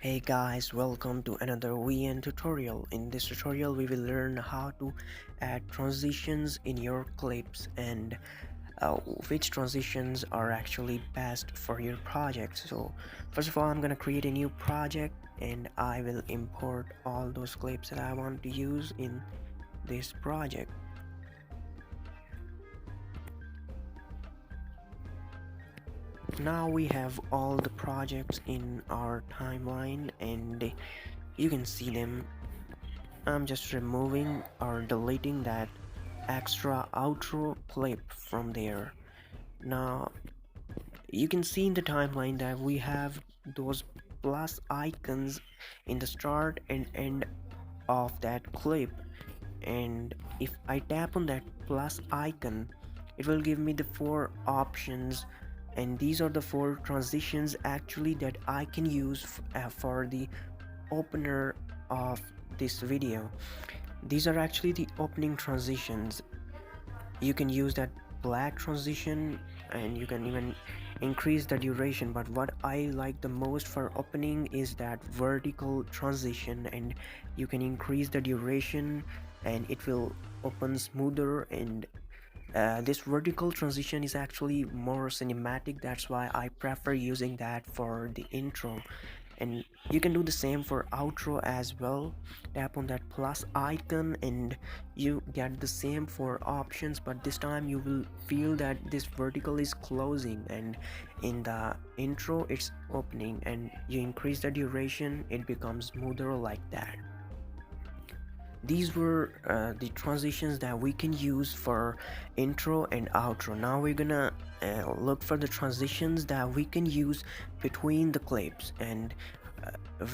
Hey guys, welcome to another VN tutorial. In this tutorial we will learn how to add transitions in your clips and which transitions are actually best for your project. So first of all, I'm gonna create a new project and I will import all those clips that I want to use in this project. Now we have all the projects in our timeline and you can see them. I'm just removing or deleting that extra outro clip from there. Now you can see in the timeline that we have those plus icons in the start and end of that clip, and if I tap on that plus icon it will give me the four options, and these are the four transitions actually that I can use for the opener of this video. These are actually the opening transitions. You can use that black transition and you can even increase the duration, but what I like the most for opening is that vertical transition, and you can increase the duration and it will open smoother. And this vertical transition is actually more cinematic, that's why I prefer using that for the intro. And you can do the same for outro as well. Tap on that plus icon and you get the same four options, but this time you will feel that this vertical is closing and in the intro it's opening, and you increase the duration it becomes smoother like that. These were the transitions that we can use for intro and outro. Now we're gonna look for the transitions that we can use between the clips, and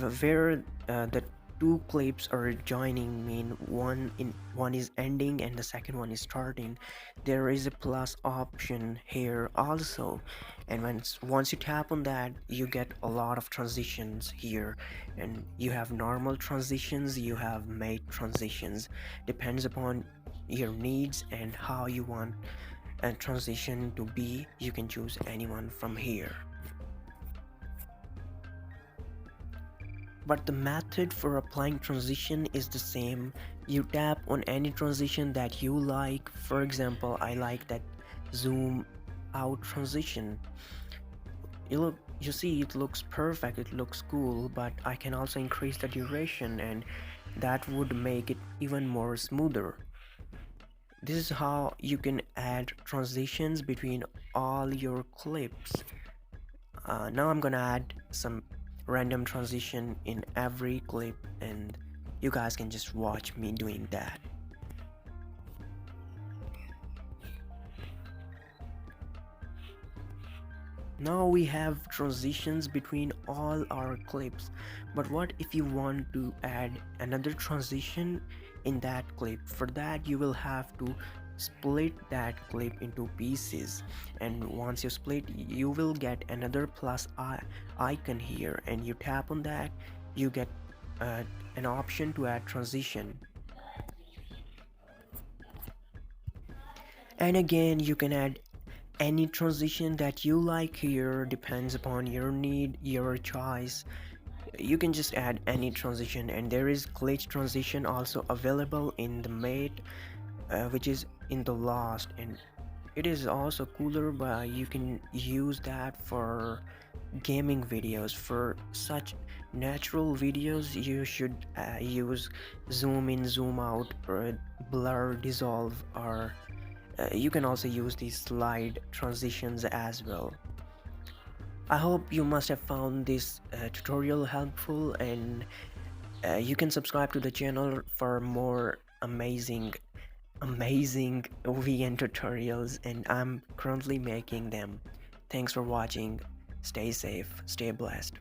where the two clips are joining, mean one is ending and the second one is starting. There is a plus option here also, and once you tap on that you get a lot of transitions here, and you have normal transitions, you have made transitions. Depends upon your needs and how you want a transition to be. You can choose anyone from here. But the method for applying transition is the same. You tap on any transition that you like. For example, I like that zoom out transition. You see it looks perfect, it looks cool, but I can also increase the duration and that would make it even more smoother. This is how you can add transitions between all your clips. Now I'm gonna add some random transition in every clip and you guys can just watch me doing that. Now we have transitions between all our clips, but what if you want to add another transition in that clip? For that you will have to split that clip into pieces, and once you split you will get another plus icon here, and you tap on that you get an option to add transition. And again you can add any transition that you like here, depends upon your need, your choice. You can just add any transition, and there is glitch transition also available in the mate, which is in the last, and it is also cooler, but you can use that for gaming videos. For such natural videos you should use zoom in, zoom out, or blur, dissolve, or you can also use these slide transitions as well. I hope you must have found this tutorial helpful, and you can subscribe to the channel for more amazing VN tutorials, and I'm currently making them. Thanks for watching. Stay safe, stay blessed.